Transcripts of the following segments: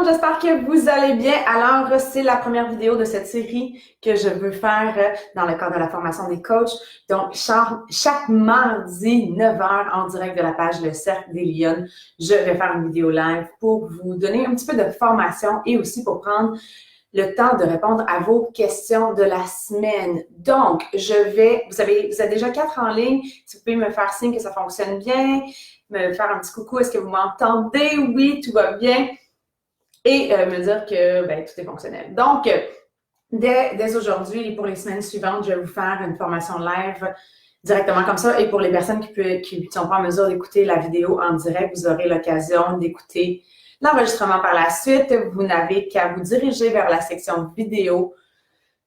monde, j'espère que vous allez bien. Alors, c'est la première vidéo de cette série que je veux faire dans le cadre de la formation des coachs. Donc, chaque mardi, 9h, en direct de la page Le Cercle des Lyonnes, je vais faire une vidéo live pour vous donner un petit peu de formation et aussi pour prendre le temps de répondre à vos questions de la semaine. Donc, vous êtes déjà 4 en ligne. Si vous pouvez me faire signe que ça fonctionne bien, me faire un petit coucou, est-ce que vous m'entendez? Oui, tout va bien. Et me dire que tout est fonctionnel. Donc, dès aujourd'hui et pour les semaines suivantes, je vais vous faire une formation live directement comme ça. Et pour les personnes qui ne sont pas en mesure d'écouter la vidéo en direct, vous aurez l'occasion d'écouter l'enregistrement par la suite. Vous n'avez qu'à vous diriger vers la section vidéo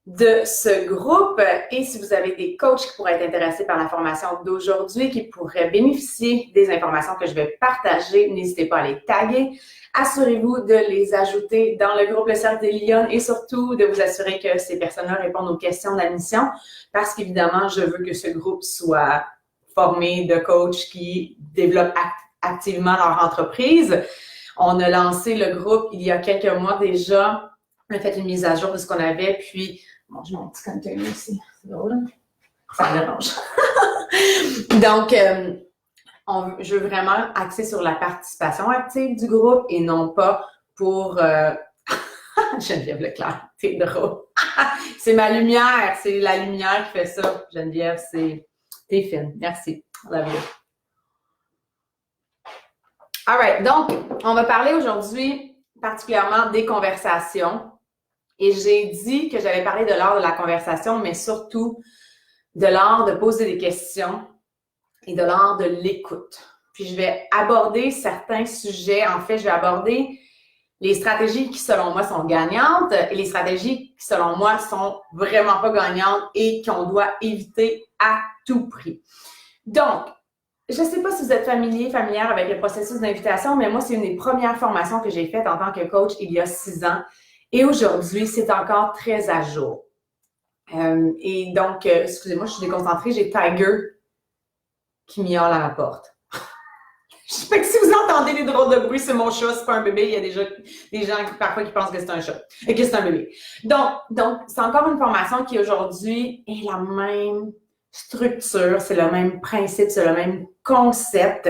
de ce groupe. Et si vous avez des coachs qui pourraient être intéressés par la formation d'aujourd'hui, qui pourraient bénéficier des informations que je vais partager, n'hésitez pas à les taguer. Assurez-vous de les ajouter dans le groupe Le Cercle des Lyonnes et surtout de vous assurer que ces personnes-là répondent aux questions d'admission parce qu'évidemment, je veux que ce groupe soit formé de coachs qui développent activement leur entreprise. On a lancé le groupe il y a quelques mois déjà. On a fait une mise à jour de ce qu'on avait, puis bon, j'ai mon petit container ici. C'est drôle, hein? Ça me dérange. Donc, je veux vraiment axer sur la participation active du groupe et non pas pour Geneviève Leclerc, c'est drôle. C'est ma lumière, c'est la lumière qui fait ça. Geneviève, t'es fine. Merci. Love you. All right, donc, on va parler aujourd'hui particulièrement des conversations. Et j'ai dit que j'allais parler de l'art de la conversation, mais surtout de l'art de poser des questions et de l'art de l'écoute. Puis je vais aborder certains sujets. En fait, je vais aborder les stratégies qui, selon moi, sont gagnantes et les stratégies qui, selon moi, sont vraiment pas gagnantes et qu'on doit éviter à tout prix. Donc, je ne sais pas si vous êtes familière avec le processus d'invitation, mais moi, c'est une des premières formations que j'ai faites en tant que coach il y a 6 ans. Et aujourd'hui, c'est encore très à jour. Et donc, excusez-moi, je suis déconcentrée, j'ai Tiger qui miaule à la porte. Je sais que si vous entendez des drôles de bruit, c'est mon chat, c'est pas un bébé. Il y a déjà des gens parfois qui pensent que c'est un chat et que c'est un bébé. Donc, c'est encore une formation qui aujourd'hui est la même structure, c'est le même principe, c'est le même concept.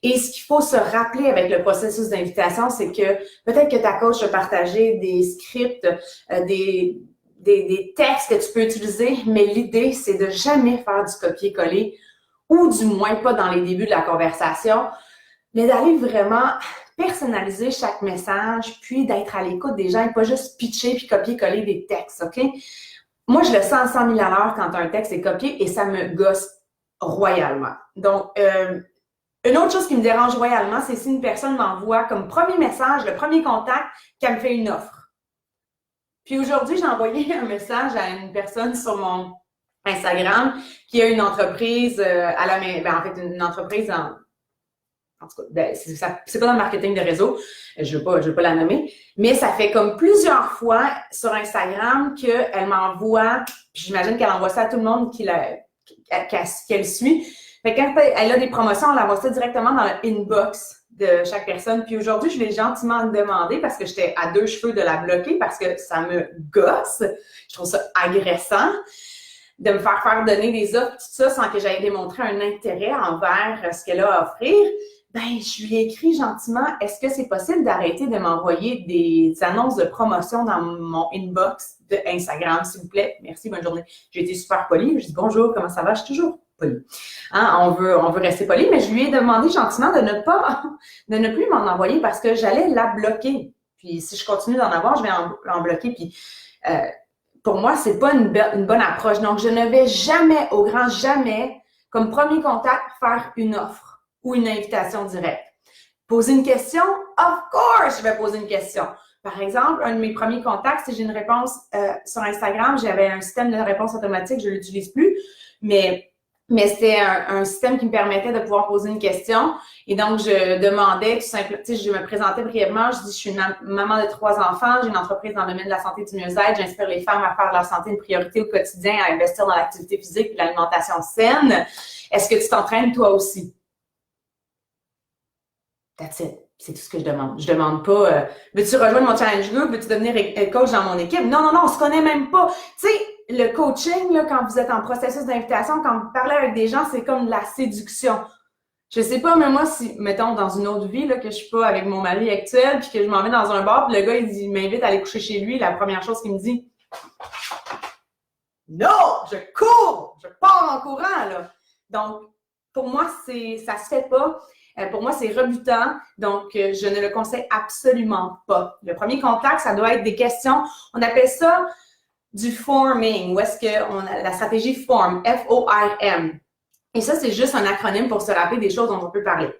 Et ce qu'il faut se rappeler avec le processus d'invitation, c'est que peut-être que ta coach a partagé des scripts, des textes que tu peux utiliser, mais l'idée, c'est de jamais faire du copier-coller ou du moins pas dans les débuts de la conversation, mais d'aller vraiment personnaliser chaque message, puis d'être à l'écoute des gens et pas juste pitcher puis copier-coller des textes, OK? Moi, je le sens à 100 000 à l'heure quand un texte est copié et ça me gosse royalement. Donc, une autre chose qui me dérange royalement, c'est si une personne m'envoie comme premier message, le premier contact, qu'elle me fait une offre. Puis aujourd'hui, j'ai envoyé un message à une personne sur mon Instagram qui a une entreprise à la main, en fait, une entreprise en tout cas, c'est pas dans le marketing de réseau, je veux pas la nommer, mais ça fait comme plusieurs fois sur Instagram qu'elle m'envoie, puis j'imagine qu'elle envoie ça à tout le monde qu'elle suit. Fait que quand elle a des promotions, elle envoie ça directement dans le inbox de chaque personne. Puis aujourd'hui, je l'ai gentiment demandé parce que j'étais à 2 cheveux de la bloquer parce que ça me gosse. Je trouve ça agressant de me faire donner des offres, tout ça, sans que j'aille démontrer un intérêt envers ce qu'elle a à offrir. Je lui ai écrit gentiment, est-ce que c'est possible d'arrêter de m'envoyer des annonces de promotion dans mon inbox de Instagram, s'il vous plaît? Merci, bonne journée. J'ai été super polie. Je dis bonjour, comment ça va? Je suis toujours polie. Hein? On veut rester poli, mais je lui ai demandé gentiment de ne plus m'en envoyer parce que j'allais la bloquer. Puis si je continue d'en avoir, je vais en bloquer. Puis pour moi, c'est pas une bonne approche. Donc, je ne vais jamais, au grand jamais, comme premier contact, faire une offre ou une invitation directe. Poser une question? Of course, je vais poser une question. Par exemple, un de mes premiers contacts, si j'ai une réponse sur Instagram, j'avais un système de réponse automatique, je ne l'utilise plus, mais c'était un système qui me permettait de pouvoir poser une question. Et donc, je demandais tout simplement, je me présentais brièvement, je dis, je suis une maman de 3 enfants, j'ai une entreprise dans le domaine de la santé et du mieux-être, j'inspire les femmes à faire de leur santé une priorité au quotidien, à investir dans l'activité physique et l'alimentation saine. Est-ce que tu t'entraînes toi aussi? That's it. C'est tout ce que je demande. Je demande pas, veux-tu rejoindre mon challenge group? Veux-tu devenir coach dans mon équipe? Non, non, non, on se connaît même pas. Tu sais, le coaching, là, quand vous êtes en processus d'invitation, quand vous parlez avec des gens, c'est comme de la séduction. Je sais pas, mais moi, si, mettons, dans une autre vie, là, que je suis pas avec mon mari actuel, puis que je m'en vais dans un bar, puis le gars, il m'invite à aller coucher chez lui, la première chose qu'il me dit, non, je cours, je pars en courant, là. Donc, pour moi, ça se fait pas. Pour moi, c'est rebutant, donc je ne le conseille absolument pas. Le premier contact, ça doit être des questions. On appelle ça du forming, ou est-ce qu'on a la stratégie FORM, F-O-R-M. Et ça, c'est juste un acronyme pour se rappeler des choses dont on peut parler.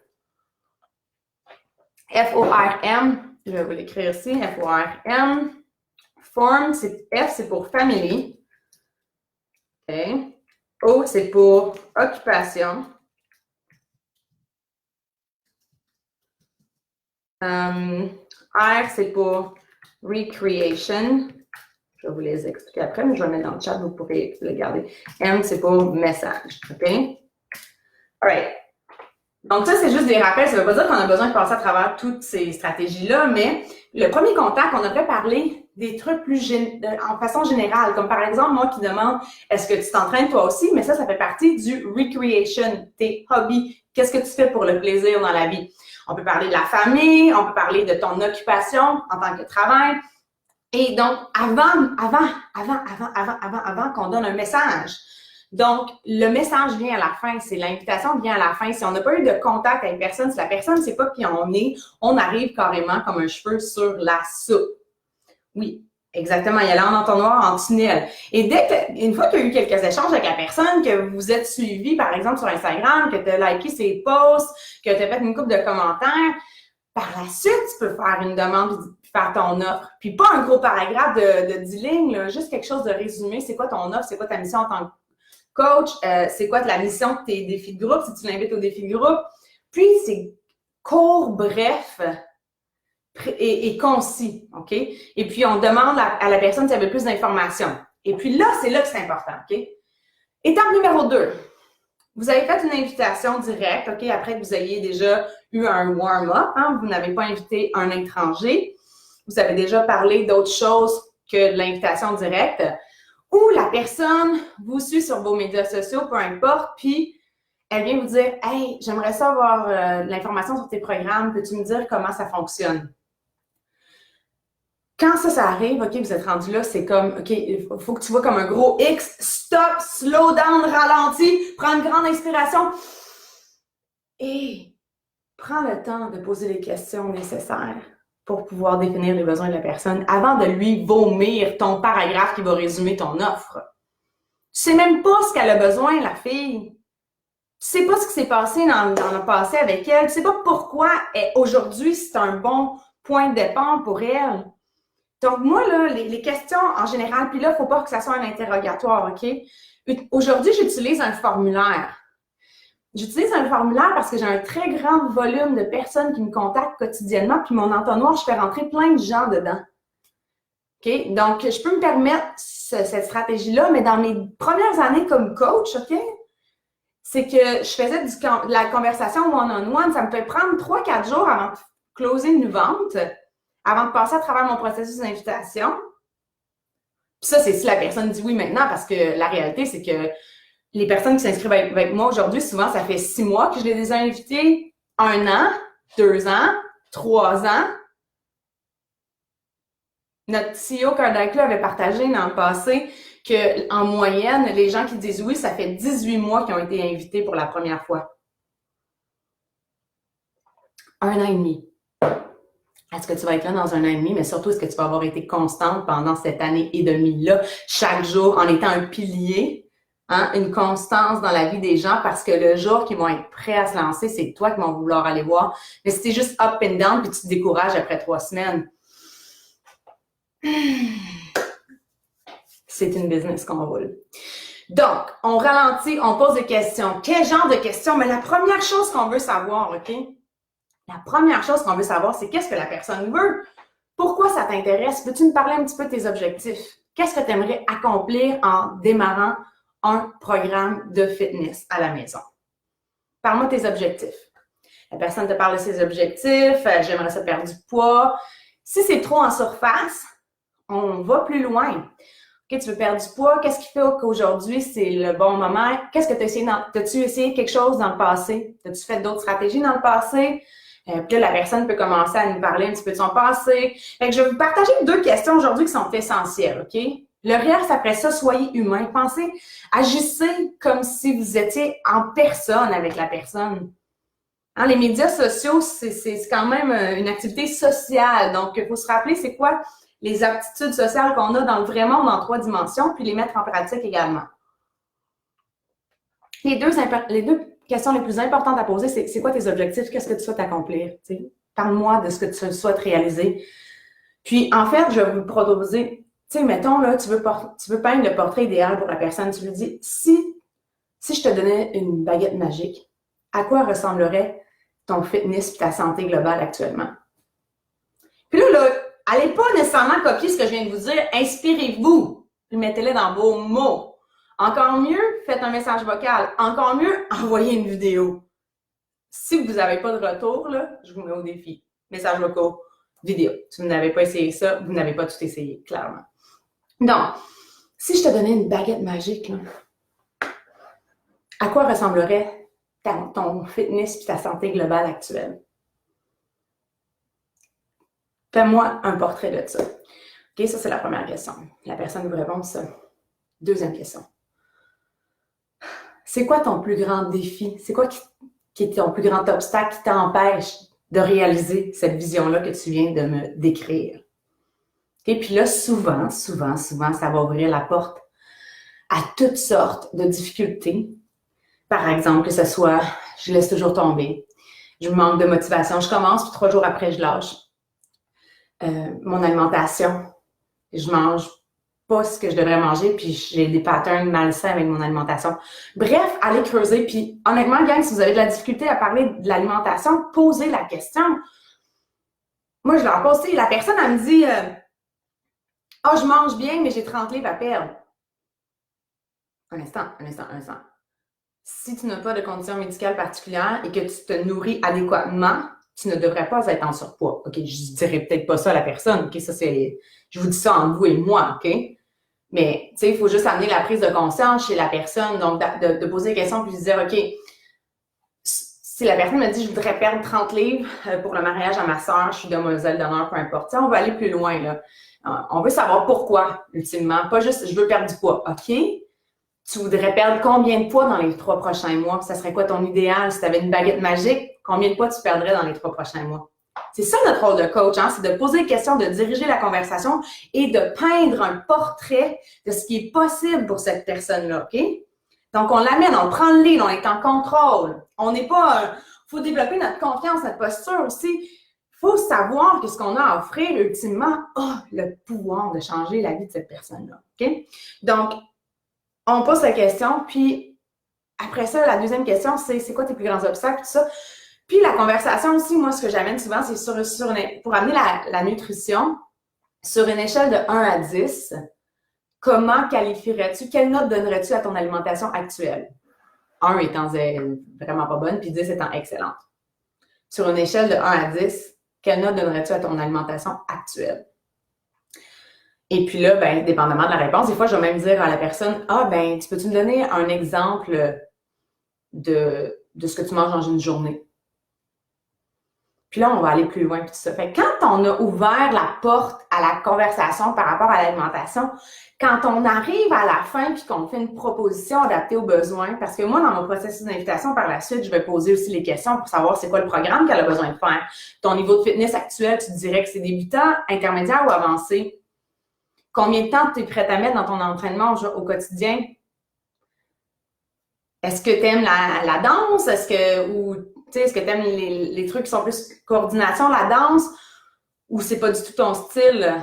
F-O-R-M, je vais vous l'écrire ici, F-O-R-M. FORM, F, c'est pour family. Okay. O, c'est pour occupation. R, c'est pour recreation. Je vais vous les expliquer après, mais je vais le mettre dans le chat, vous pourrez le garder. M, c'est pour message. OK? All right. Donc, ça, c'est juste des rappels. Ça ne veut pas dire qu'on a besoin de passer à travers toutes ces stratégies-là, mais le premier contact, on devrait parler des trucs plus en façon générale. Comme par exemple, moi qui demande, est-ce que tu t'entraînes toi aussi? Mais ça fait partie du recreation, tes hobbies. Qu'est-ce que tu fais pour le plaisir dans la vie? On peut parler de la famille, on peut parler de ton occupation en tant que travail. Et donc, avant qu'on donne un message. Donc, le message vient à la fin, c'est l'invitation vient à la fin. Si on n'a pas eu de contact avec personne, si la personne ne sait pas qui on est, on arrive carrément comme un cheveu sur la soupe. Oui, exactement. Il y a l'entonnoir en tunnel. Et une fois qu'il y a eu quelques échanges avec la personne, que vous êtes suivi, par exemple, sur Instagram, que tu as liké ses posts, que tu as fait une couple de commentaires, par la suite, tu peux faire une demande et faire ton offre. Puis pas un gros paragraphe de 10 lignes, là, juste quelque chose de résumé. C'est quoi ton offre? C'est quoi ta mission en tant que coach? C'est quoi la mission de tes défis de groupe, si tu l'invites au défi de groupe? Puis, c'est court, bref et concis, OK? Et puis, on demande à la personne si elle veut plus d'informations. Et puis là, c'est là que c'est important, OK? Étape numéro 2. Vous avez fait une invitation directe, OK, après que vous ayez déjà eu un warm-up, hein, vous n'avez pas invité un étranger, vous avez déjà parlé d'autres choses que de l'invitation directe, ou la personne vous suit sur vos médias sociaux, peu importe, puis elle vient vous dire « Hey, j'aimerais savoir de l'information sur tes programmes, peux-tu me dire comment ça fonctionne? » Quand ça arrive, OK, vous êtes rendu là, c'est comme, OK, il faut que tu vois comme un gros X, stop, slow down, ralentis, prends une grande inspiration et prends le temps de poser les questions nécessaires pour pouvoir définir les besoins de la personne avant de lui vomir ton paragraphe qui va résumer ton offre. Tu sais même pas ce qu'elle a besoin, la fille. Tu sais pas ce qui s'est passé dans le passé avec elle. Tu sais pas pourquoi aujourd'hui c'est un bon point de départ pour elle. Donc, moi, là, les questions en général, puis là, il ne faut pas que ça soit un interrogatoire, OK? Aujourd'hui, j'utilise un formulaire. J'utilise un formulaire parce que j'ai un très grand volume de personnes qui me contactent quotidiennement, puis mon entonnoir, je fais rentrer plein de gens dedans. OK? Donc, je peux me permettre cette stratégie-là, mais dans mes premières années comme coach, OK? C'est que je faisais de la conversation one-on-one. Ça me fait prendre 3-4 jours avant de closer une vente, avant de passer à travers mon processus d'invitation. Puis ça, c'est si la personne dit oui maintenant, parce que la réalité, c'est que les personnes qui s'inscrivent avec moi aujourd'hui, souvent, ça fait 6 mois que je les ai invités, 1 an, 2 ans, 3 ans. Notre CEO Cardacla avait partagé dans le passé qu'en moyenne, les gens qui disent oui, ça fait 18 mois qu'ils ont été invités pour la première fois. 1 an et demi. Est-ce que tu vas être là dans 1 an et demi, mais surtout, est-ce que tu vas avoir été constante pendant cette année et demie-là, chaque jour, en étant un pilier, hein, une constance dans la vie des gens, parce que le jour qu'ils vont être prêts à se lancer, c'est toi qui vont vouloir aller voir. Mais si c'est juste up and down, puis tu te décourages après 3 semaines, c'est une business qu'on roule. Donc, on ralentit, on pose des questions. Quel genre de questions? Mais la première chose qu'on veut savoir, OK? La première chose qu'on veut savoir, c'est qu'est-ce que la personne veut? Pourquoi ça t'intéresse? Peux-tu me parler un petit peu de tes objectifs? Qu'est-ce que tu aimerais accomplir en démarrant un programme de fitness à la maison? Parle-moi de tes objectifs. La personne te parle de ses objectifs, j'aimerais ça perdre du poids. Si c'est trop en surface, on va plus loin. OK, tu veux perdre du poids, qu'est-ce qui fait qu'aujourd'hui, c'est le bon moment? Qu'est-ce que tu as essayé? T'as-tu essayé quelque chose dans le passé? As-tu fait d'autres stratégies dans le passé? Puis là, la personne peut commencer à nous parler un petit peu de son passé. Fait que je vais vous partager 2 questions aujourd'hui qui sont essentielles, OK? Le reste, après ça, soyez humain. Pensez, agissez comme si vous étiez en personne avec la personne. Hein, les médias sociaux, c'est quand même une activité sociale. Donc, il faut se rappeler, c'est quoi les aptitudes sociales qu'on a dans le vrai monde en 3 dimensions, puis les mettre en pratique également. Les deux questions les plus importantes à poser, c'est quoi tes objectifs? Qu'est-ce que tu souhaites accomplir? Parle-moi de ce que tu souhaites réaliser. Puis, en fait, je vais vous proposer, mettons, là, tu veux peindre le portrait idéal pour la personne. Tu lui dis, si je te donnais une baguette magique, à quoi ressemblerait ton fitness et ta santé globale actuellement? Puis là, allez pas nécessairement copier ce que je viens de vous dire. Inspirez-vous. Puis mettez-les dans vos mots. Encore mieux, faites un message vocal. Encore mieux, envoyez une vidéo. Si vous n'avez pas de retour, là, je vous mets au défi. Message vocal, vidéo. Si vous n'avez pas essayé ça, vous n'avez pas tout essayé, clairement. Donc, si je te donnais une baguette magique, là, à quoi ressemblerait ton fitness et ta santé globale actuelle? Fais-moi un portrait de ça. OK, ça, c'est la première question. La personne vous répond ça. Deuxième question. C'est quoi ton plus grand défi? C'est quoi qui est ton plus grand obstacle qui t'empêche de réaliser cette vision-là que tu viens de me décrire? OK, puis là, souvent, ça va ouvrir la porte à toutes sortes de difficultés. Par exemple, que ce soit, je laisse toujours tomber, je manque de motivation, je commence, puis 3 jours après, je lâche. Mon alimentation, je mange pas ce que je devrais manger, puis j'ai des patterns malsains avec mon alimentation. Bref, allez creuser, puis honnêtement, gang, si vous avez de la difficulté à parler de l'alimentation, posez la question. Moi, je leur pose, la personne, elle me dit « Ah, je mange bien, mais j'ai 30 livres à perdre. » Un instant. Si tu n'as pas de condition médicale particulière et que tu te nourris adéquatement, tu ne devrais pas être en surpoids. OK, je dirais peut-être pas ça à la personne. OK, ça c'est, je vous dis ça entre vous et moi. OK, mais tu sais, il faut juste amener la prise de conscience chez la personne. Donc, de poser des questions puis de dire, OK, si la personne me dit, je voudrais perdre 30 livres pour le mariage à ma soeur, je suis demoiselle d'honneur, peu importe. On va aller plus loin là. On veut savoir pourquoi, ultimement. Pas juste, je veux perdre du poids. OK. Tu voudrais perdre combien de poids dans les 3 prochains mois? Ça serait quoi ton idéal? Si tu avais une baguette magique, combien de poids tu perdrais dans les 3 prochains mois? C'est ça notre rôle de coach, hein? C'est de poser des questions, de diriger la conversation et de peindre un portrait de ce qui est possible pour cette personne-là, OK? Donc, on l'amène, on prend le lead, on est en contrôle. On n'est pas... faut développer notre confiance, notre posture aussi. Il faut savoir que ce qu'on a à offrir, ultimement, a le pouvoir de changer la vie de cette personne-là, OK? Donc, on pose la question, puis après ça, la deuxième question, c'est quoi tes plus grands obstacles, tout ça. Puis la conversation aussi, moi, ce que j'amène souvent, c'est pour amener la nutrition, sur une échelle de 1 à 10, comment qualifierais-tu, quelle note donnerais-tu à ton alimentation actuelle? 1 étant vraiment pas bonne, puis 10 étant excellente. Sur une échelle de 1 à 10, quelle note donnerais-tu à ton alimentation actuelle? Et puis là, ben, dépendamment de la réponse, des fois, je vais même dire à la personne, ah, ben, tu peux-tu me donner un exemple de ce que tu manges dans une journée? Puis là, on va aller plus loin, puis tout ça. Fait que quand on a ouvert la porte à la conversation par rapport à l'alimentation, quand on arrive à la fin puis qu'on fait une proposition adaptée aux besoins, parce que moi, dans mon processus d'invitation, par la suite, je vais poser aussi les questions pour savoir c'est quoi le programme qu'elle a besoin de faire. Ton niveau de fitness actuel, tu te dirais que c'est débutant, intermédiaire ou avancé? Combien de temps tu es prête à mettre dans ton entraînement au quotidien? Est-ce que tu aimes la danse? Est-ce que tu aimes les trucs qui sont plus coordination, la danse? Ou c'est pas du tout ton style?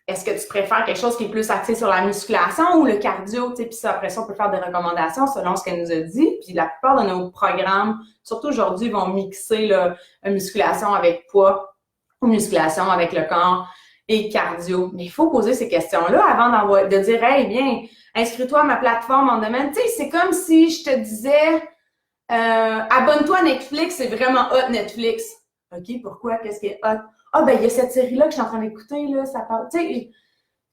Est-ce que tu préfères quelque chose qui est plus axé sur la musculation ou le cardio? Puis ça, après ça, on peut faire des recommandations selon ce qu'elle nous a dit. Puis la plupart de nos programmes, surtout aujourd'hui, vont mixer la musculation avec poids ou musculation avec le corps et cardio. Mais il faut poser ces questions-là avant de dire « Hey, bien, inscris-toi à ma plateforme en domaine. » Tu sais, c'est comme si je te disais Abonne-toi à Netflix, c'est vraiment hot Netflix. OK, pourquoi? Qu'est-ce qui est hot? Ah, ben, il y a cette série-là que je suis en train d'écouter, là, ça parle. Tu sais,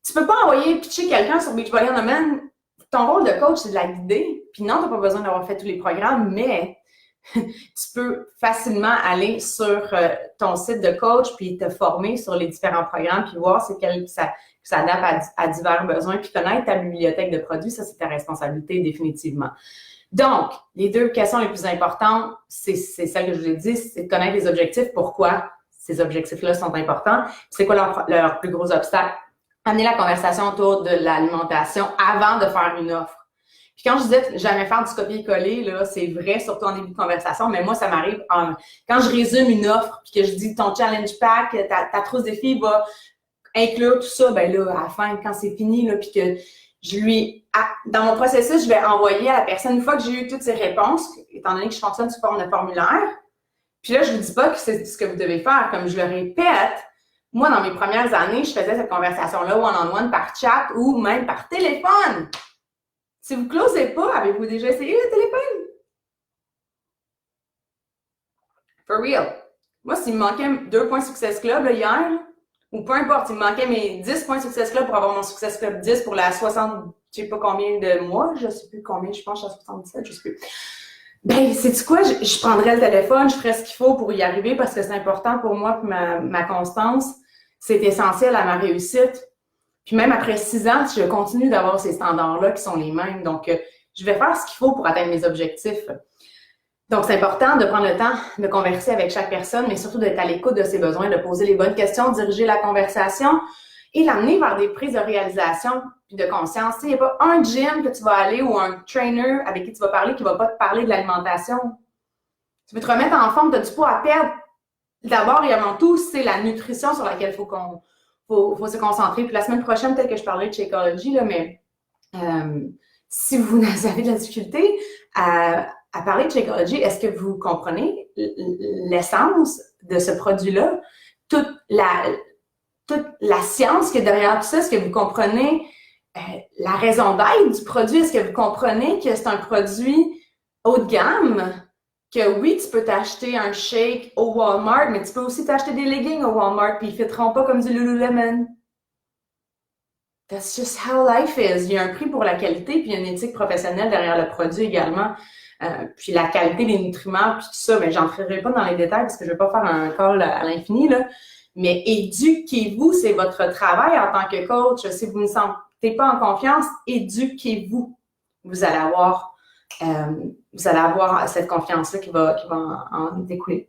tu peux pas envoyer pitcher quelqu'un sur Beach Volley on Demand. Ton rôle de coach, c'est de la guider. Puis non, tu n'as pas besoin d'avoir fait tous les programmes, mais tu peux facilement aller sur ton site de coach puis te former sur les différents programmes puis voir c'est quel ça s'adapte à divers besoins puis connaître ta bibliothèque de produits, ça, c'est ta responsabilité définitivement. Donc, les 2 questions les plus importantes, c'est celle que je vous ai dit, c'est de connaître les objectifs, pourquoi ces objectifs-là sont importants, c'est quoi leur plus gros obstacle. Amener la conversation autour de l'alimentation avant de faire une offre. Puis quand je disais jamais faire du copier-coller, là, c'est vrai, surtout en début de conversation, mais moi, ça m'arrive quand je résume une offre puis que je dis ton challenge pack, ta trousse de filles va inclure tout ça, ben là, à la fin, quand c'est fini, là, puis que dans mon processus, je vais envoyer à la personne, une fois que j'ai eu toutes ces réponses, étant donné que je fonctionne sous forme de formulaire, puis là, je vous dis pas que c'est ce que vous devez faire, comme je le répète, moi, dans mes premières années, je faisais cette conversation-là one-on-one par chat ou même par téléphone. Si vous ne closez pas, avez-vous déjà essayé le téléphone? For real. Moi, s'il me manquait 2 points Success Club là, hier, ou peu importe, il me manquait mes 10 points Success Club pour avoir mon Success Club 10 pour la 60, je sais pas combien de mois, je sais plus combien, je pense que je suis à 77, je sais plus. Ben, sais-tu quoi? Je prendrais le téléphone, je ferais ce qu'il faut pour y arriver parce que c'est important pour moi pour ma constance. C'est essentiel à ma réussite. Puis même après 6 ans, je continue d'avoir ces standards-là qui sont les mêmes. Donc, je vais faire ce qu'il faut pour atteindre mes objectifs. Donc, c'est important de prendre le temps de converser avec chaque personne, mais surtout d'être à l'écoute de ses besoins, de poser les bonnes questions, diriger la conversation et l'amener vers des prises de réalisation puis de conscience. Il n'y a pas un gym que tu vas aller ou un trainer avec qui tu vas parler qui ne va pas te parler de l'alimentation. Tu veux te remettre en forme, tu as du poids à perdre. D'abord et avant tout, c'est la nutrition sur laquelle il faut se concentrer. Puis la semaine prochaine, peut-être que je parlerai de Shakeology, là, mais si vous avez de la difficulté à parler de Shakeology, est-ce que vous comprenez l'essence de ce produit-là? Toute la science qui est derrière tout ça, est-ce que vous comprenez la raison d'être du produit? Est-ce que vous comprenez que c'est un produit haut de gamme? Que oui, tu peux t'acheter un shake au Walmart, mais tu peux aussi t'acheter des leggings au Walmart, puis ils ne fitteront pas comme du Lululemon. That's just how life is. Il y a un prix pour la qualité, puis il y a une éthique professionnelle derrière le produit également. Puis la qualité des nutriments, puis tout ça, mais j'entrerai pas dans les détails parce que je vais pas faire un call à l'infini, là. Mais éduquez-vous, c'est votre travail en tant que coach. Si vous ne sentez pas en confiance, éduquez-vous. Vous allez avoir cette confiance-là qui va en découler.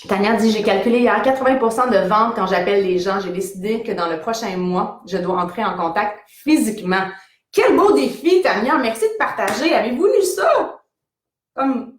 Tania dit, j'ai calculé hier 80% de ventes quand j'appelle les gens. J'ai décidé que dans le prochain mois, je dois entrer en contact physiquement. Quel beau défi, Tania! Merci de partager. Avez-vous lu ça? Comme,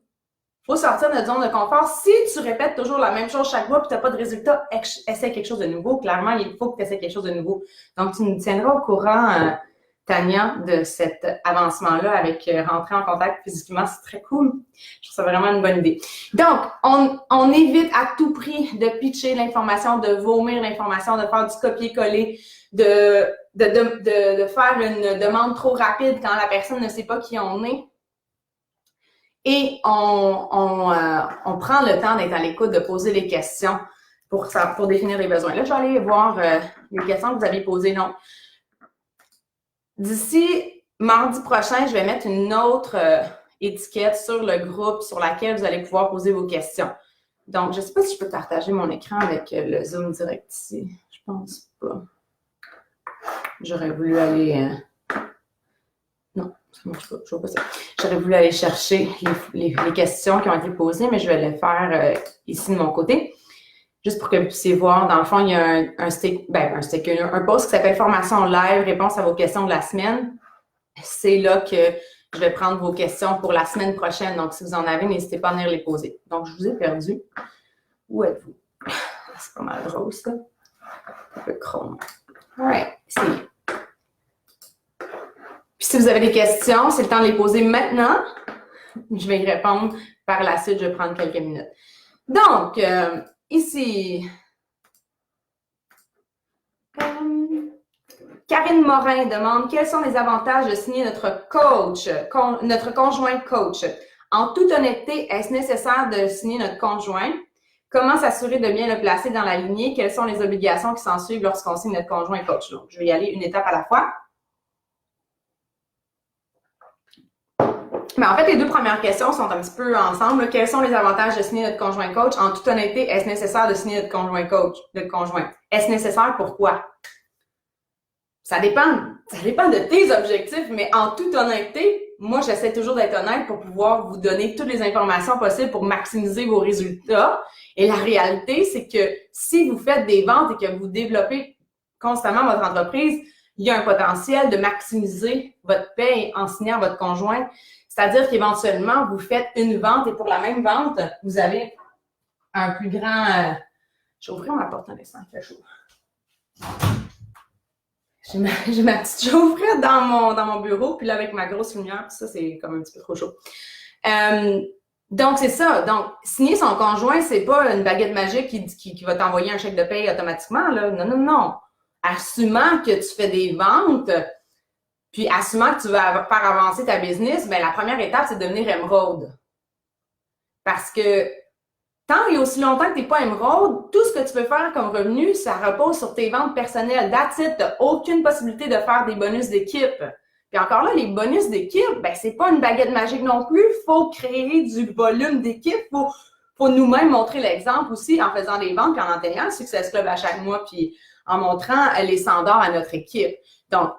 faut sortir de notre zone de confort. Si tu répètes toujours la même chose chaque mois et tu n'as pas de résultat, essaie quelque chose de nouveau. Clairement, il faut que tu essaies quelque chose de nouveau. Donc, tu nous tiendras au courant, Tania, de cet avancement-là avec rentrer en contact physiquement. C'est très cool. Je trouve ça vraiment une bonne idée. Donc, on évite à tout prix de pitcher l'information, de vomir l'information, de faire du copier-coller, de faire une demande trop rapide quand la personne ne sait pas qui on est. Et on prend le temps d'être à l'écoute, de poser les questions pour définir les besoins. Là, je vais aller voir les questions que vous avez posées. Donc, d'ici mardi prochain, je vais mettre une autre étiquette sur le groupe sur laquelle vous allez pouvoir poser vos questions. Donc, je ne sais pas si je peux partager mon écran avec le Zoom direct ici. Je pense pas. J'aurais voulu aller... Non, ça ne marche pas. Je vois pas ça. J'aurais voulu aller chercher les questions qui ont été posées, mais je vais le faire ici de mon côté. Juste pour que vous puissiez voir, dans le fond, il y a un post qui s'appelle Formation live, réponse à vos questions de la semaine. C'est là que je vais prendre vos questions pour la semaine prochaine. Donc, si vous en avez, n'hésitez pas à venir les poser. Donc, je vous ai perdu. Où êtes-vous? C'est pas mal drôle, ça. Un peu chrome. Ouais, c'est... Puis, si vous avez des questions, c'est le temps de les poser maintenant. Je vais y répondre par la suite. Je vais prendre quelques minutes. Donc, ici, Karine Morin demande quels sont les avantages de signer notre coach, notre conjoint coach. En toute honnêteté, est-ce nécessaire de signer notre conjoint? Comment s'assurer de bien le placer dans la lignée? Quelles sont les obligations qui s'en suivent lorsqu'on signe notre conjoint coach? Donc, je vais y aller une étape à la fois. Mais en fait, les deux premières questions sont un petit peu ensemble. Quels sont les avantages de signer notre conjoint coach? En toute honnêteté, est-ce nécessaire de signer notre conjoint coach, notre conjoint? Est-ce nécessaire? Pourquoi? Ça dépend. Ça dépend de tes objectifs, mais en toute honnêteté, moi, j'essaie toujours d'être honnête pour pouvoir vous donner toutes les informations possibles pour maximiser vos résultats. Et la réalité, c'est que si vous faites des ventes et que vous développez constamment votre entreprise, il y a un potentiel de maximiser votre paye en signant votre conjoint. C'est-à-dire qu'éventuellement, vous faites une vente et pour la même vente, vous avez un plus grand... Je vais ouvrir ma porte un instant, il fait chaud. J'ai ma petite chaufferette dans mon bureau, puis là, avec ma grosse lumière, ça, c'est comme un petit peu trop chaud. Donc, c'est ça. Donc, signer son conjoint, c'est pas une baguette magique qui va t'envoyer un chèque de paye automatiquement, là. Non, non, non. Assumant que tu fais des ventes, puis assumant que tu vas faire avancer ta business, bien, la première étape, c'est de devenir émeraude. Parce que tant et aussi longtemps que tu n'es pas émeraude, tout ce que tu peux faire comme revenu, ça repose sur tes ventes personnelles. That's it. Tu n'as aucune possibilité de faire des bonus d'équipe. Puis encore là, les bonus d'équipe, ben c'est pas une baguette magique non plus. Il faut créer du volume d'équipe. Faut nous-mêmes montrer l'exemple aussi en faisant des ventes, puis en atteignant le Success Club à chaque mois, puis en montrant les standards à notre équipe. Donc,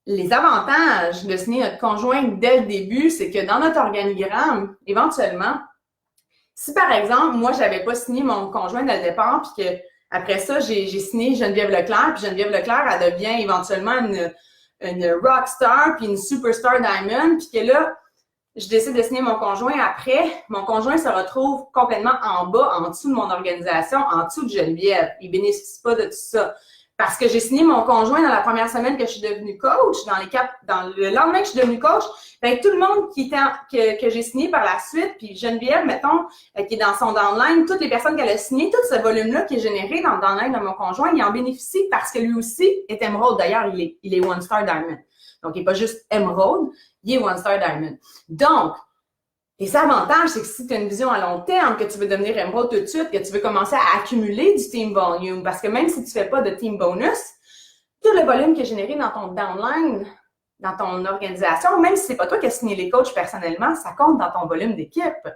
les avantages de signer notre conjoint dès le début, c'est que dans notre organigramme, éventuellement, si par exemple, moi, j'avais pas signé mon conjoint dès le départ, puis que après ça, j'ai signé Geneviève Leclerc, puis Geneviève Leclerc, elle devient éventuellement une rockstar, puis une superstar diamond, puis que là, je décide de signer mon conjoint après, mon conjoint se retrouve complètement en bas, en dessous de mon organisation, en dessous de Geneviève. Il bénéficie pas de tout ça. Parce que j'ai signé mon conjoint dans la première semaine que je suis devenue coach, dans le lendemain que je suis devenue coach, ben, tout le monde que j'ai signé par la suite, puis Geneviève, mettons, qui est dans son downline, toutes les personnes qu'elle a signées, tout ce volume-là qui est généré dans le downline de mon conjoint, il en bénéficie parce que lui aussi est émeraude. D'ailleurs, il est One Star Diamond. Donc, il n'est pas juste émeraude, il est One Star Diamond. Donc, les avantages, c'est que si tu as une vision à long terme, que tu veux devenir émeraude tout de suite, que tu veux commencer à accumuler du team volume, parce que même si tu ne fais pas de team bonus, tout le volume qui est généré dans ton downline, dans ton organisation, même si c'est pas toi qui as signé les coachs personnellement, ça compte dans ton volume d'équipe.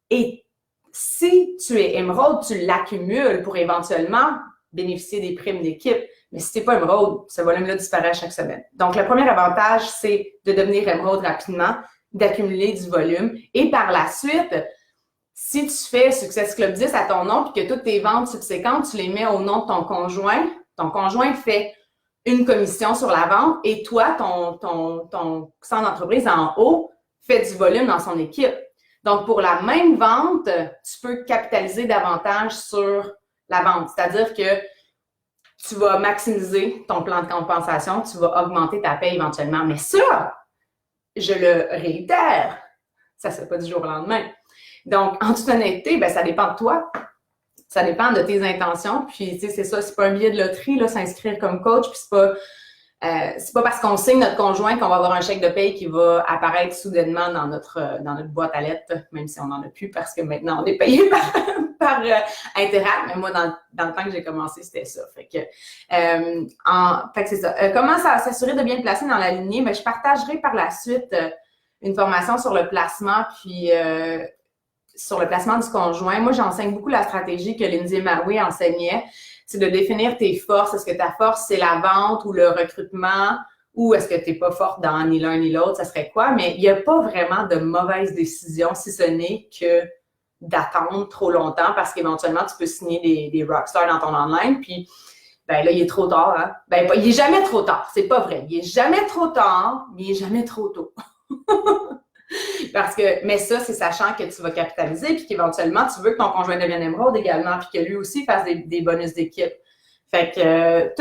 Et si tu es émeraude, tu l'accumules pour éventuellement bénéficier des primes d'équipe. Mais si tu n'es pas émeraude, ce volume-là disparaît chaque semaine. Donc, le premier avantage, c'est de devenir émeraude rapidement, d'accumuler du volume. Et par la suite, si tu fais Success Club 10 à ton nom puis que toutes tes ventes subséquentes, tu les mets au nom de ton conjoint fait une commission sur la vente et toi, ton centre d'entreprise en haut fait du volume dans son équipe. Donc, pour la même vente, tu peux capitaliser davantage sur la vente. C'est-à-dire que tu vas maximiser ton plan de compensation, tu vas augmenter ta paie éventuellement. Mais ça, je le réitère, ça ne se fait pas du jour au lendemain. Donc, en toute honnêteté, ben, ça dépend de toi. Ça dépend de tes intentions. Puis, tu sais, c'est ça, c'est pas un billet de loterie, là, s'inscrire comme coach. Puis, c'est pas parce qu'on signe notre conjoint qu'on va avoir un chèque de paye qui va apparaître soudainement dans notre boîte à lettres, même si on n'en a plus parce que maintenant, on est payé par Interact. Mais moi, dans le temps que j'ai commencé, c'était ça. Fait que c'est ça. Comment s'assurer de bien le placer dans la lignée? Ben, je partagerai par la suite une formation sur le placement, puis sur le placement du conjoint. Moi, j'enseigne beaucoup la stratégie que Lindsay Maoué enseignait. C'est de définir tes forces. Est-ce que ta force, c'est la vente ou le recrutement? Ou est-ce que tu n'es pas forte dans ni l'un ni l'autre? Ça serait quoi? Mais il n'y a pas vraiment de mauvaise décision si ce n'est que d'attendre trop longtemps parce qu'éventuellement, tu peux signer des rockstars dans ton online. Puis, ben là, il est trop tard. Hein? Ben, il n'est jamais trop tard. C'est pas vrai. Il n'est jamais trop tard, mais il n'est jamais trop tôt. Mais ça, c'est sachant que tu vas capitaliser puis qu'éventuellement, tu veux que ton conjoint devienne émeraude également puis que lui aussi fasse des bonus d'équipe. Fait que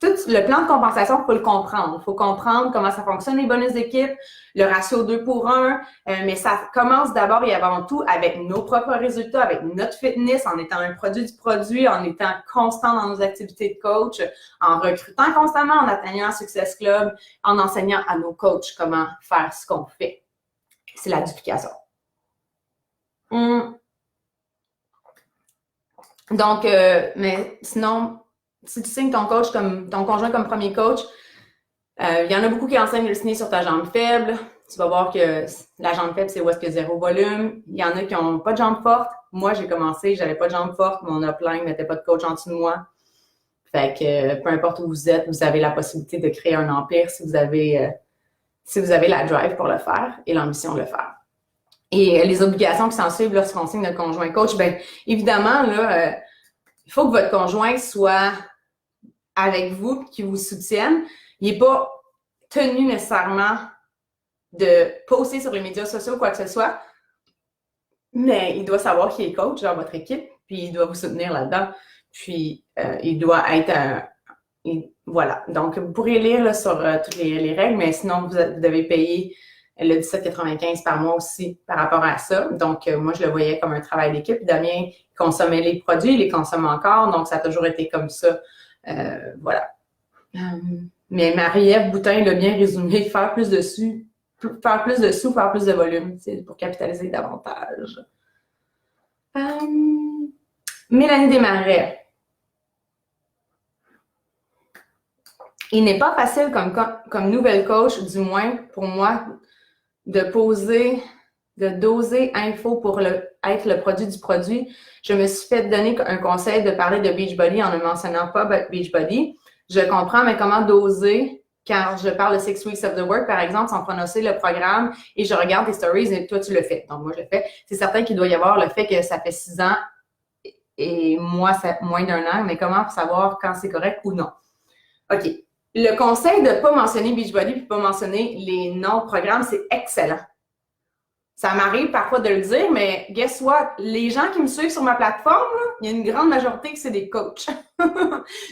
tout le plan de compensation, il faut le comprendre. Il faut comprendre comment ça fonctionne, les bonus d'équipe, le ratio 2 pour 1, mais ça commence d'abord et avant tout avec nos propres résultats, avec notre fitness, en étant un produit du produit, en étant constant dans nos activités de coach, en recrutant constamment, en atteignant un Success Club, en enseignant à nos coachs comment faire ce qu'on fait. C'est la duplication. Donc, mais sinon, si tu signes ton conjoint comme premier coach, il y en a beaucoup qui enseignent le signer sur ta jambe faible. Tu vas voir que la jambe faible, c'est où est-ce qu'il y a zéro volume. Il y en a qui n'ont pas de jambe forte. Moi, j'ai commencé, j'avais pas de jambe forte. Mon upline ne mettait pas de coach en dessous de moi. Fait que peu importe où vous êtes, vous avez la possibilité de créer un empire si vous avez la drive pour le faire et l'ambition de le faire. Et les obligations qui s'en suivent lorsqu'on signe notre conjoint coach, bien évidemment, là, il faut que votre conjoint soit avec vous, qui vous soutienne. Il n'est pas tenu nécessairement de poster sur les médias sociaux ou quoi que ce soit, mais il doit savoir qu'il est coach dans votre équipe, puis il doit vous soutenir là-dedans. Puis, il doit être voilà. Donc, vous pourrez lire là, sur toutes les règles, mais sinon, vous devez payer le 17,95 par mois aussi par rapport à ça. Donc, moi, je le voyais comme un travail d'équipe. Damien consommait les produits, il les consomme encore, donc ça a toujours été comme ça. Voilà. Mais Marie-Ève Boutin l'a bien résumé, faire plus de sous, faire plus de volume, c'est pour capitaliser davantage. Mélanie Desmarais. Il n'est pas facile comme nouvelle coach, du moins pour moi, de doser info pour être le produit du produit. Je me suis fait donner un conseil de parler de Beachbody en ne mentionnant pas Beachbody. Je comprends, mais comment doser quand je parle de 6 Weeks of the Work, par exemple, sans prononcer le programme et je regarde tes stories et toi, tu le fais. Donc, moi, je le fais. C'est certain qu'il doit y avoir le fait que ça fait 6 ans et moi, ça moins d'1 an, mais comment savoir quand c'est correct ou non? OK. Le conseil de ne pas mentionner Beachbody et de ne pas mentionner les noms-programmes, c'est excellent. Ça m'arrive parfois de le dire, mais guess what? Les gens qui me suivent sur ma plateforme, là, il y a une grande majorité que c'est des coachs.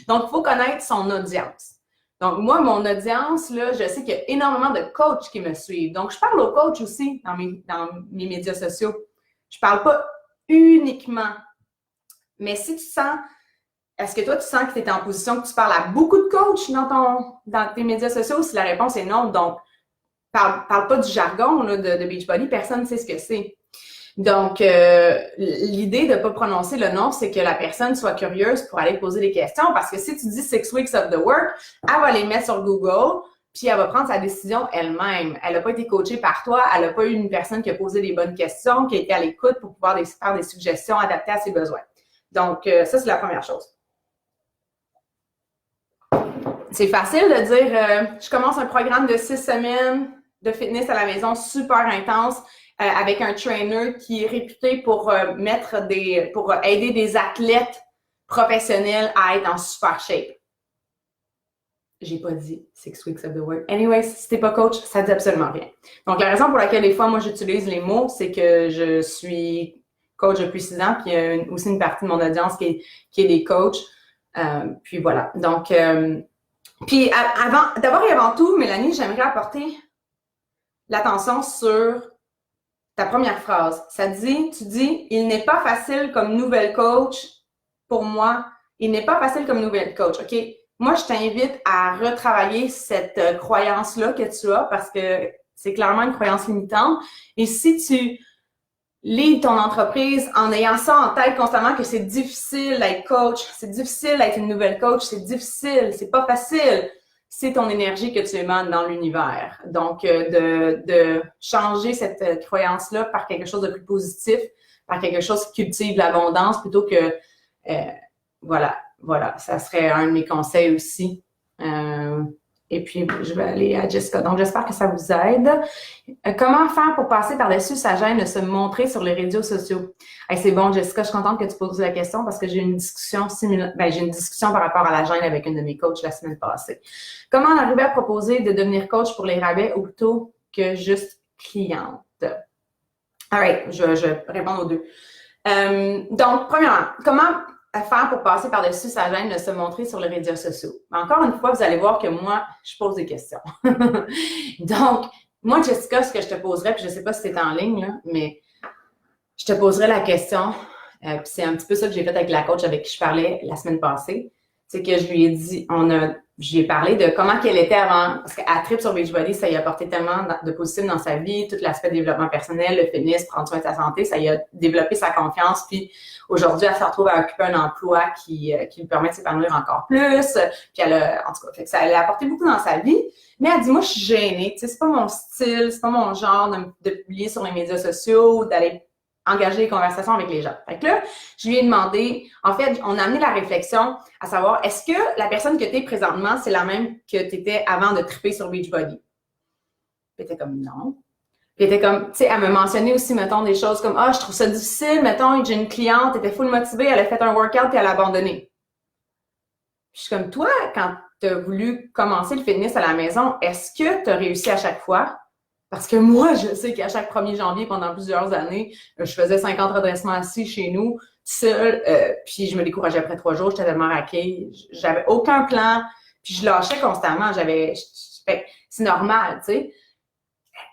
Donc, il faut connaître son audience. Donc, moi, mon audience, là, je sais qu'il y a énormément de coachs qui me suivent. Donc, je parle aux coachs aussi dans mes médias sociaux. Je ne parle pas uniquement. Mais si tu sens... Est-ce que toi, tu sens que tu es en position que tu parles à beaucoup de coachs dans tes médias sociaux? Si la réponse est non, donc, parle pas du jargon là, de Beachbody, personne ne sait ce que c'est. Donc, l'idée de ne pas prononcer le nom, c'est que la personne soit curieuse pour aller poser des questions, parce que si tu dis 6 Weeks of the Work, elle va les mettre sur Google, puis elle va prendre sa décision elle-même. Elle n'a pas été coachée par toi, elle n'a pas eu une personne qui a posé des bonnes questions, qui a été à l'écoute pour pouvoir faire des suggestions adaptées à ses besoins. Donc, ça, c'est la première chose. C'est facile de dire, je commence un programme de 6 semaines de fitness à la maison super intense avec un trainer qui est réputé pour aider des athlètes professionnels à être en super shape. J'ai pas dit 6 Weeks of the Work. Anyway, si t'es pas coach, ça dit absolument rien. Donc, la raison pour laquelle des fois, moi, j'utilise les mots, c'est que je suis coach depuis 6 ans, puis il y a aussi une partie de mon audience qui est des coachs. Puis voilà. Donc, puis d'abord et avant tout, Mélanie, j'aimerais apporter l'attention sur ta première phrase. Tu dis, il n'est pas facile comme nouvelle coach pour moi. Il n'est pas facile comme nouvelle coach. OK? Moi, je t'invite à retravailler cette croyance-là que tu as parce que c'est clairement une croyance limitante. Et si tu lis ton entreprise en ayant ça en tête constamment que c'est difficile d'être coach, c'est difficile d'être une nouvelle coach, c'est difficile, c'est pas facile. C'est ton énergie que tu émanes dans l'univers. Donc, de changer cette croyance-là par quelque chose de plus positif, par quelque chose qui cultive l'abondance plutôt que, voilà, ça serait un de mes conseils aussi. Et puis, je vais aller à Jessica. Donc, j'espère que ça vous aide. Comment faire pour passer par-dessus sa gêne de se montrer sur les réseaux sociaux? Hey, c'est bon, Jessica, je suis contente que tu poses la question parce que j'ai une discussion similaire. J'ai une discussion par rapport à la gêne avec une de mes coachs la semaine passée. Comment arriver à proposer de devenir coach pour les rabais ou plutôt que juste cliente? All right, je vais répondre aux deux. Donc, premièrement, comment faire pour passer par-dessus sa gêne de se montrer sur les médias sociaux? Encore une fois, vous allez voir que moi, je pose des questions. Donc, moi, Jessica, ce que je te poserais, puis je ne sais pas si c'est en ligne, là, mais je te poserais la question, puis c'est un petit peu ça que j'ai fait avec la coach avec qui je parlais la semaine passée, c'est que je lui ai dit, je lui ai parlé de comment qu'elle était avant, parce qu'elle tripe sur Beachbody, ça lui a apporté tellement de positif dans sa vie, tout l'aspect développement personnel, le fitness, prendre soin de sa santé, ça lui a développé sa confiance, puis aujourd'hui, elle se retrouve à occuper un emploi qui lui permet de s'épanouir encore plus, puis en tout cas, fait que ça lui a apporté beaucoup dans sa vie, mais elle dit, moi, je suis gênée, tu sais, c'est pas mon style, c'est pas mon genre de publier sur les médias sociaux, d'aller engager des conversations avec les gens. Fait que là, je lui ai demandé, en fait, on a amené la réflexion à savoir, est-ce que la personne que tu es présentement, c'est la même que tu étais avant de triper sur Beachbody? Puis elle était comme, non. Puis elle était comme, tu sais, elle me mentionnait aussi, mettons, des choses comme, je trouve ça difficile, mettons, j'ai une cliente, elle était full motivée, elle a fait un workout puis elle a abandonné. Puis je suis comme, toi, quand tu as voulu commencer le fitness à la maison, est-ce que tu as réussi à chaque fois? Parce que moi, je sais qu'à chaque 1er janvier, pendant plusieurs années, je faisais 50 redressements assis chez nous, seule, puis je me décourageais après 3 jours, j'étais tellement raquée, j'avais aucun plan, puis je lâchais constamment, c'est normal, tu sais.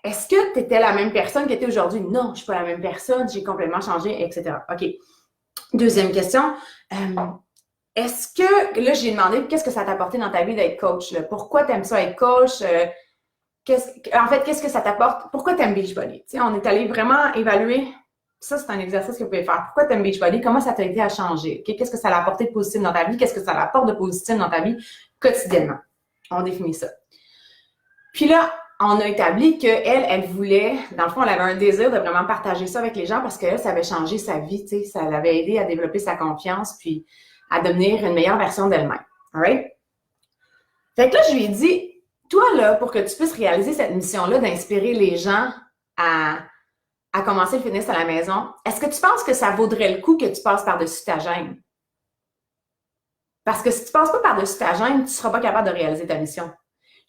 Est-ce que tu étais la même personne que tu es aujourd'hui? Non, je suis pas la même personne, j'ai complètement changé, etc. OK. Deuxième question. Est-ce que, là, j'ai demandé, qu'est-ce que ça t'a apporté dans ta vie d'être coach? Là? Pourquoi tu aimes ça être coach? Qu'est-ce que ça t'apporte? Pourquoi tu aimes Beachbody? On est allé vraiment évaluer. Ça, c'est un exercice que vous pouvez faire. Pourquoi tu aimes Beachbody? Comment ça t'a aidé à changer? Okay? Qu'est-ce que ça l'a apporté de positif dans ta vie? Qu'est-ce que ça l'apporte de positif dans ta vie quotidiennement? On définit ça. Puis là, on a établi qu'elle, elle voulait, dans le fond, elle avait un désir de vraiment partager ça avec les gens parce que ça avait changé sa vie, tu sais, ça l'avait aidé à développer sa confiance puis à devenir une meilleure version d'elle-même. All right? Fait que là, je lui ai dit, toi, là, pour que tu puisses réaliser cette mission-là d'inspirer les gens à commencer le fitness à la maison, est-ce que tu penses que ça vaudrait le coup que tu passes par-dessus ta gêne? Parce que si tu ne passes pas par-dessus ta gêne, tu ne seras pas capable de réaliser ta mission.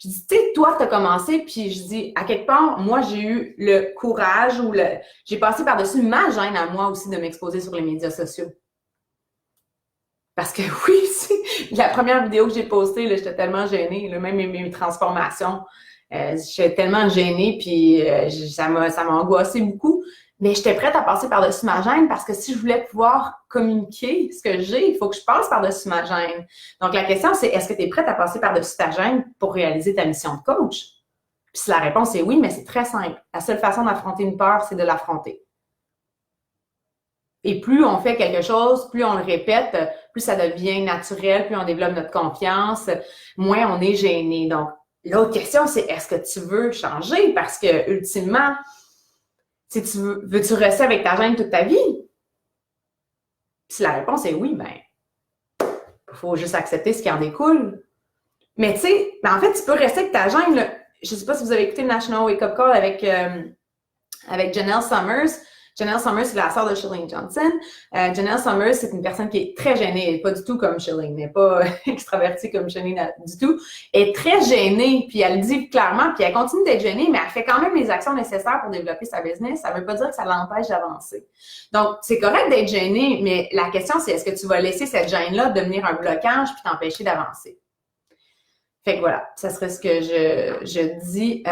Je dis, tu sais, toi, tu as commencé, puis je dis, à quelque part, moi, j'ai eu le courage j'ai passé par-dessus ma gêne à moi aussi de m'exposer sur les médias sociaux. Parce que oui, la première vidéo que j'ai postée, j'étais tellement gênée, là, même mes transformations, j'étais tellement gênée, puis ça m'a angoissé beaucoup. Mais j'étais prête à passer par-dessus ma gêne parce que si je voulais pouvoir communiquer ce que j'ai, il faut que je passe par-dessus ma gêne. Donc, la question, c'est est-ce que tu es prête à passer par-dessus ta gêne pour réaliser ta mission de coach? Puis si la réponse est oui, mais c'est très simple. La seule façon d'affronter une peur, c'est de l'affronter. Et plus on fait quelque chose, plus on le répète, plus ça devient naturel, plus on développe notre confiance, moins on est gêné. Donc, l'autre question, c'est est-ce que tu veux changer? Parce que, ultimement, si tu veux-tu rester avec ta gêne toute ta vie? Si la réponse est oui, ben, il faut juste accepter ce qui en découle. Mais tu sais, en fait, tu peux rester avec ta gêne. Là. Je ne sais pas si vous avez écouté le National Wake Up Call avec Janelle Summers. Janelle Summers, c'est la sœur de Chalene Johnson. Janelle Summers, c'est une personne qui est très gênée. Elle n'est pas du tout comme Chalene. Elle n'est pas extravertie comme Chalene du tout. Elle est très gênée, puis elle le dit clairement, puis elle continue d'être gênée, mais elle fait quand même les actions nécessaires pour développer sa business. Ça ne veut pas dire que ça l'empêche d'avancer. Donc, c'est correct d'être gênée, mais la question, c'est est-ce que tu vas laisser cette gêne-là devenir un blocage puis t'empêcher d'avancer? Fait que voilà, ça serait ce que je dis.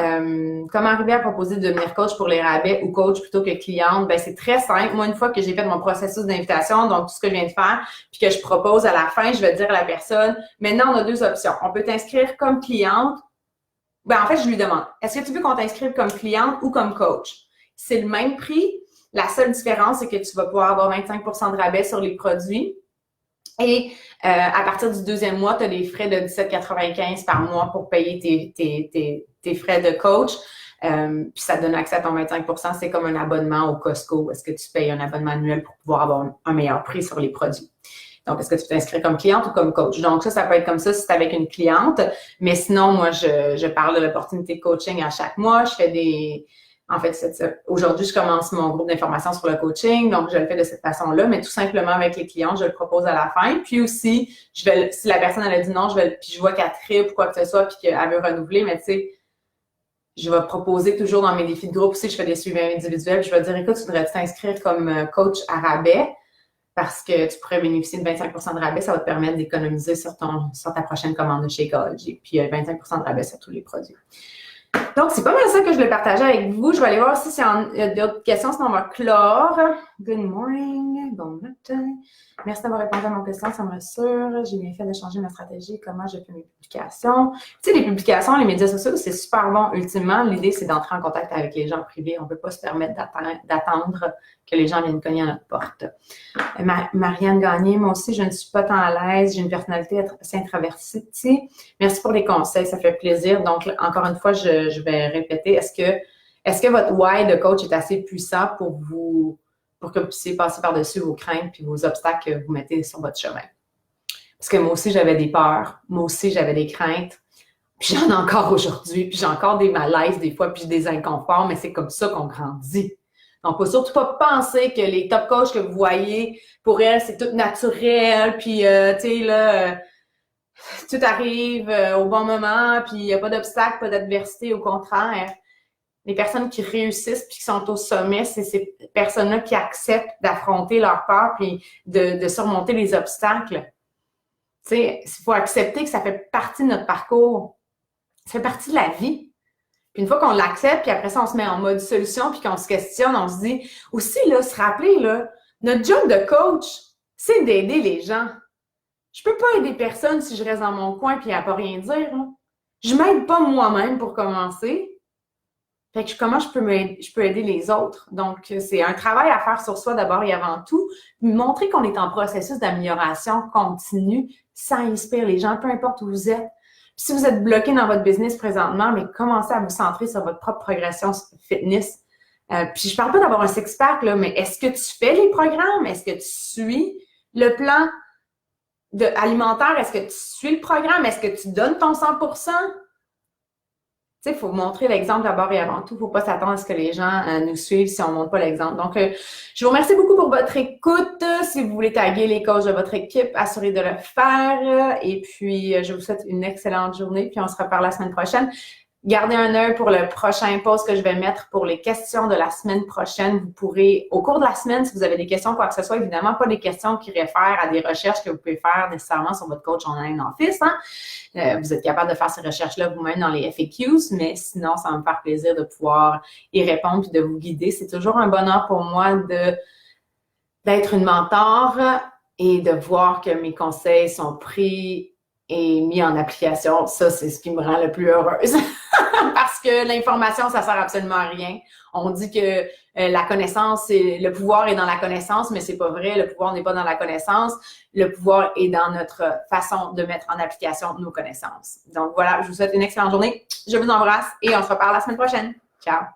Comment arriver à proposer de devenir coach pour les rabais ou coach plutôt que cliente? Ben, c'est très simple. Moi, une fois que j'ai fait mon processus d'invitation, donc tout ce que je viens de faire, puis que je propose à la fin, je vais dire à la personne, maintenant, on a 2 options. On peut t'inscrire comme cliente. Ben, en fait, je lui demande, est-ce que tu veux qu'on t'inscrive comme cliente ou comme coach? C'est le même prix. La seule différence, c'est que tu vas pouvoir avoir 25% de rabais sur les produits. Et à partir du 2e mois, tu as des frais de 17,95 par mois pour payer tes frais de coach. Puis ça te donne accès à ton 25%. C'est comme un abonnement au Costco. Est-ce que tu payes un abonnement annuel pour pouvoir avoir un meilleur prix sur les produits? Donc, est-ce que tu t'inscris comme cliente ou comme coach? Donc, ça peut être comme ça si c'est avec une cliente. Mais sinon, moi, je parle de l'opportunité de coaching à chaque mois. Je fais En fait, aujourd'hui, je commence mon groupe d'information sur le coaching, donc je le fais de cette façon-là, mais tout simplement avec les clients, je le propose à la fin. Puis aussi, si la personne elle a dit non, puis je vois qu'elle tripe ou quoi que ce soit, puis qu'elle veut renouveler, mais tu sais, je vais proposer toujours dans mes défis de groupe aussi, je fais des suivis individuels, puis je vais dire, écoute, tu devrais t'inscrire comme coach à rabais. parce que tu pourrais bénéficier de 25 de rabais. Ça va te permettre d'économiser sur ta prochaine commande de chez Ecology. Puis 25 de rabais sur tous les produits. Donc, c'est pas mal ça que je voulais partager avec vous. Je vais aller voir si il y a d'autres questions, sinon on va clore. Good morning, bon matin. Merci d'avoir répondu à mon question, ça me rassure. J'ai bien fait de changer ma stratégie. Comment je fais mes publications? Tu sais, les publications, les médias sociaux, c'est super bon. Ultimement, l'idée, c'est d'entrer en contact avec les gens privés. On ne peut pas se permettre d'attendre que les gens viennent cogner à notre porte. Marianne Gagné, moi aussi, je ne suis pas tant à l'aise. J'ai une personnalité assez introvertie. Merci pour les conseils, ça fait plaisir. Donc, encore une fois, je vais répéter. Est-ce que votre why de coach est assez puissant pour que vous puissiez passer par-dessus vos craintes puis vos obstacles que vous mettez sur votre chemin? Parce que moi aussi, j'avais des peurs. Moi aussi, j'avais des craintes. Puis j'en ai encore aujourd'hui. Puis j'ai encore des malaises des fois, puis des inconforts, mais c'est comme ça qu'on grandit. Donc, il ne faut surtout pas penser que les top coachs que vous voyez, pour elles, c'est tout naturel, puis, tu sais, là, tout arrive au bon moment, puis il n'y a pas d'obstacle, pas d'adversité, au contraire. Les personnes qui réussissent puis qui sont au sommet, c'est ces personnes-là qui acceptent d'affronter leur peur puis de surmonter les obstacles. Tu sais, il faut accepter que ça fait partie de notre parcours. Ça fait partie de la vie. Puis une fois qu'on l'accepte, puis après ça, on se met en mode solution, puis qu'on se questionne, on se dit aussi, là, se rappeler, là, notre job de coach, c'est d'aider les gens. Je peux pas aider personne si je reste dans mon coin puis à pas rien dire. Là. Je m'aide pas moi-même pour commencer. Fait que comment je peux aider les autres? Donc, c'est un travail à faire sur soi d'abord et avant tout. Montrer qu'on est en processus d'amélioration continue, ça inspire les gens, peu importe où vous êtes. Puis si vous êtes bloqué dans votre business présentement, mais commencez à vous centrer sur votre propre progression fitness. Puis je parle pas d'avoir un six-pack, là, mais est-ce que tu fais les programmes? Est-ce que tu suis le plan alimentaire? Est-ce que tu suis le programme? Est-ce que tu donnes ton 100%? Il faut montrer l'exemple d'abord et avant tout. Il ne faut pas s'attendre à ce que les gens nous suivent si on ne montre pas l'exemple. Donc, je vous remercie beaucoup pour votre écoute. Si vous voulez taguer les coachs de votre équipe, assurez de le faire. Et puis, je vous souhaite une excellente journée. Puis, on se reparle la semaine prochaine. Gardez un œil pour le prochain post que je vais mettre pour les questions de la semaine prochaine. Vous pourrez, au cours de la semaine, si vous avez des questions, quoi que ce soit, évidemment, pas des questions qui réfèrent à des recherches que vous pouvez faire nécessairement sur votre coach online office. Hein? Vous êtes capable de faire ces recherches-là vous-même dans les FAQs, mais sinon, ça va me faire plaisir de pouvoir y répondre et de vous guider. C'est toujours un bonheur pour moi d'être une mentor et de voir que mes conseils sont pris et mis en application. Ça, c'est ce qui me rend le plus heureuse. Parce que l'information, ça sert absolument à rien. On dit que la connaissance, le pouvoir est dans la connaissance, mais c'est pas vrai. Le pouvoir n'est pas dans la connaissance. Le pouvoir est dans notre façon de mettre en application nos connaissances. Donc voilà, je vous souhaite une excellente journée. Je vous embrasse et on se reparle la semaine prochaine. Ciao!